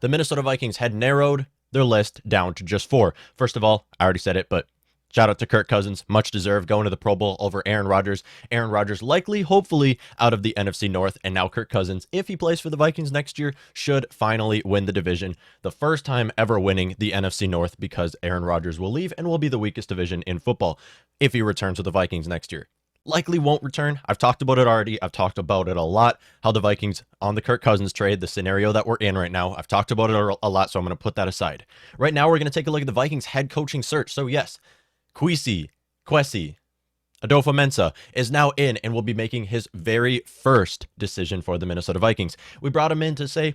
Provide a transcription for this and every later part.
the Minnesota Vikings had narrowed their list down to just 4. First of all, I already said it, but shout out to Kirk Cousins, much deserved, going to the Pro Bowl over Aaron Rodgers. Aaron Rodgers likely, hopefully, out of the NFC North, and now Kirk Cousins, if he plays for the Vikings next year, should finally win the division. The first time ever winning the NFC North, because Aaron Rodgers will leave and will be the weakest division in football if he returns to the Vikings next year. Likely won't return. I've talked about it already. I've talked about it a lot, how the Vikings on the Kirk Cousins trade, the scenario that we're in right now. I've talked about it a lot, so I'm going to put that aside. Right now, we're going to take a look at the Vikings head coaching search. So yes, Kwesi Adofo-Mensah is now in and will be making his very first decision for the Minnesota Vikings. We brought him in to say,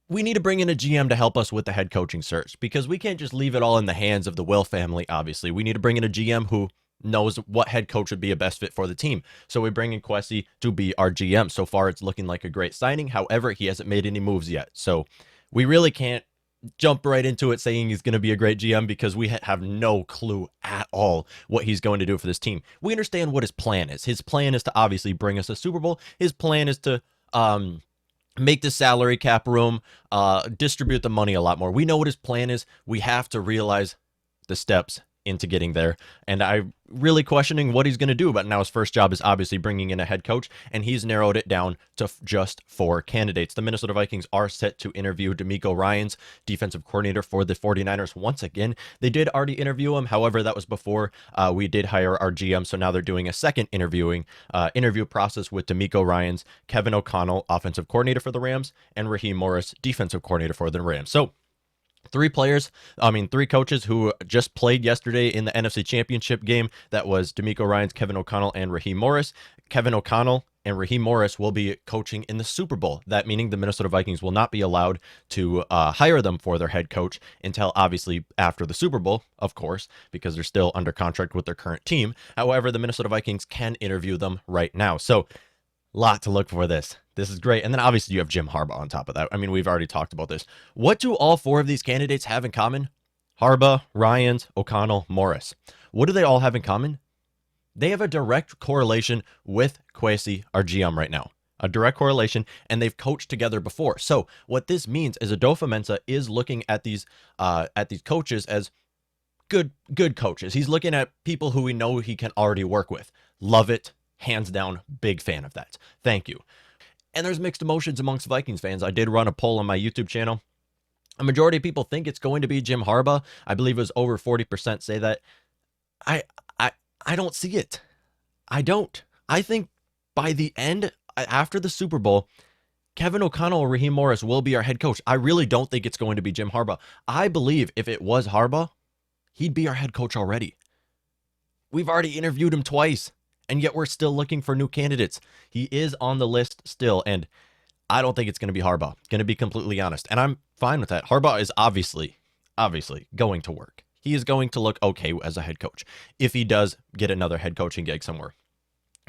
we need to bring in a GM to help us with the head coaching search, because we can't just leave it all in the hands of the Will family, obviously. We need to bring in a GM who knows what head coach would be a best fit for the team. So we bring in Kwesi to be our GM. So far, it's looking like a great signing. However, he hasn't made any moves yet. So we really can't jump right into it saying he's going to be a great GM, because we have no clue at all what he's going to do for this team. We understand what his plan is. His plan is to obviously bring us a Super Bowl. His plan is to make the salary cap room, distribute the money a lot more. We know what his plan is. We have to realize the steps into getting there, and I'm really questioning what he's going to do. But now his first job is obviously bringing in a head coach, and he's narrowed it down to just 4 candidates. The Minnesota Vikings are set to interview DeMeco Ryans, defensive coordinator for the 49ers. Once again, they did already interview him. However, that was before we did hire our GM, so now they're doing a second interview process with DeMeco Ryans, Kevin O'Connell, offensive coordinator for the Rams, and Raheem Morris, defensive coordinator for the Rams. So 3 coaches who just played yesterday in the NFC Championship game. That was DeMeco Ryans, Kevin O'Connell, and Raheem Morris. Kevin O'Connell and Raheem Morris will be coaching in the Super Bowl. That meaning the Minnesota Vikings will not be allowed to hire them for their head coach until obviously after the Super Bowl, of course, because they're still under contract with their current team. However, the Minnesota Vikings can interview them right now. So lot to look for this. This is great. And then obviously you have Jim Harbaugh on top of that. I mean, we've already talked about this. What do all 4 of these candidates have in common? Harbaugh, Ryans, O'Connell, Morris. What do they all have in common? They have a direct correlation with Kwesi, our GM right now. A direct correlation, and they've coached together before. So what this means is Adofo-Mensah is looking at these coaches as good coaches. He's looking at people who we know he can already work with. Love it. Hands down, big fan of that. Thank you. And there's mixed emotions amongst Vikings fans. I did run a poll on my YouTube channel. A majority of people think it's going to be Jim Harbaugh. I believe it was over 40% say that. I don't see it. I don't. I think by the end, after the Super Bowl, Kevin O'Connell or Raheem Morris will be our head coach. I really don't think it's going to be Jim Harbaugh. I believe if it was Harbaugh, he'd be our head coach already. We've already interviewed him twice, and yet we're still looking for new candidates. He is on the list still, and I don't think it's going to be Harbaugh, going to be completely honest. And I'm fine with that. Harbaugh is obviously going to work. He is going to look okay as a head coach if he does get another head coaching gig somewhere.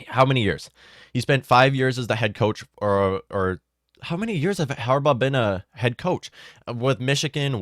How many years? He spent 5 years as the head coach, or how many years have Harbaugh been a head coach? With Michigan,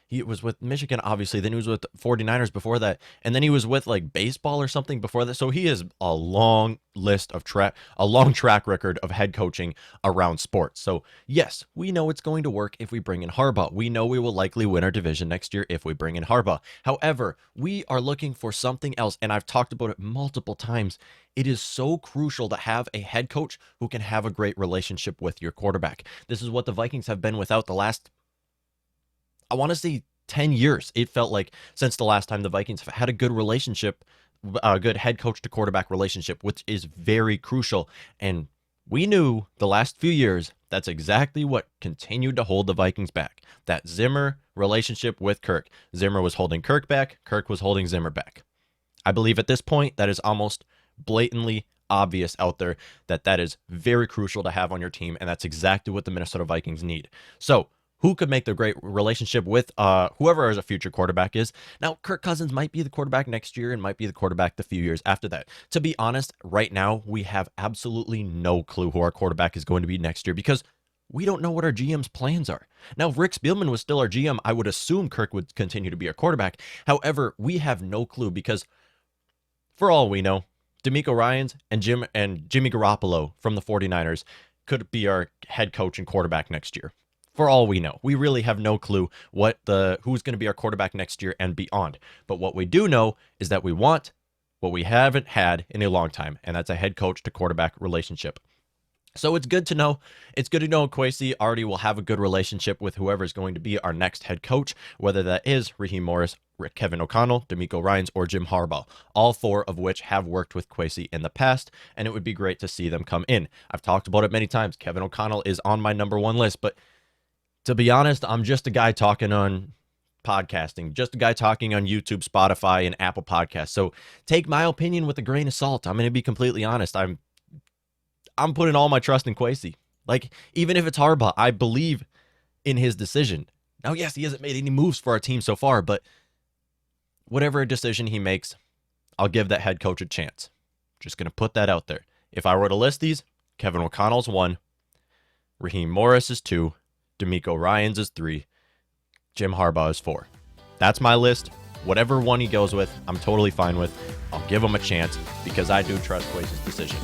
he was with Michigan, obviously. Then he was with 49ers before that. And then he was with like baseball or something before that. So he has a long track record of head coaching around sports. So yes, we know it's going to work if we bring in Harbaugh. We know we will likely win our division next year if we bring in Harbaugh. However, we are looking for something else. And I've talked about it multiple times. It is so crucial to have a head coach who can have a great relationship with your quarterback. This is what the Vikings have been without the last, I want to say 10 years. It felt like since the last time the Vikings have had a good relationship, a good head coach to quarterback relationship, which is very crucial. And we knew the last few years, that's exactly what continued to hold the Vikings back. That Zimmer relationship with Kirk. Zimmer was holding Kirk back. Kirk was holding Zimmer back. I believe at this point, that is almost blatantly obvious out there that is very crucial to have on your team. And that's exactly what the Minnesota Vikings need. So who could make the great relationship with whoever as a future quarterback is? Now, Kirk Cousins might be the quarterback next year and might be the quarterback the few years after that. To be honest, right now, we have absolutely no clue who our quarterback is going to be next year because we don't know what our GM's plans are. Now, if Rick Spielman was still our GM, I would assume Kirk would continue to be our quarterback. However, we have no clue because for all we know, DeMeco Ryans and Jimmy Garoppolo from the 49ers could be our head coach and quarterback next year. For all we know, we really have no clue who's going to be our quarterback next year and beyond. But what we do know is that we want what we haven't had in a long time, and that's a head coach to quarterback relationship. So it's good to know. It's good to know Kwesi already will have a good relationship with whoever is going to be our next head coach, whether that is Raheem Morris, Kevin O'Connell, DeMeco Ryans, or Jim Harbaugh, all four of which have worked with Kwesi in the past, and it would be great to see them come in. I've talked about it many times. Kevin O'Connell is on my number one list, but to be honest, I'm just a guy talking on podcasting, just a guy talking on YouTube, Spotify, and Apple Podcasts. So take my opinion with a grain of salt. I'm going to be completely honest. I'm putting all my trust in Kwesi. Like, even if it's Harbaugh, I believe in his decision. Now, yes, he hasn't made any moves for our team so far, but whatever decision he makes, I'll give that head coach a chance. Just going to put that out there. If I were to list these, Kevin O'Connell's 1, Raheem Morris is 2, DeMeco Ryans is 3, Jim Harbaugh is 4. That's my list. Whatever one he goes with, I'm totally fine with. I'll give him a chance because I do trust Kwesi's decision.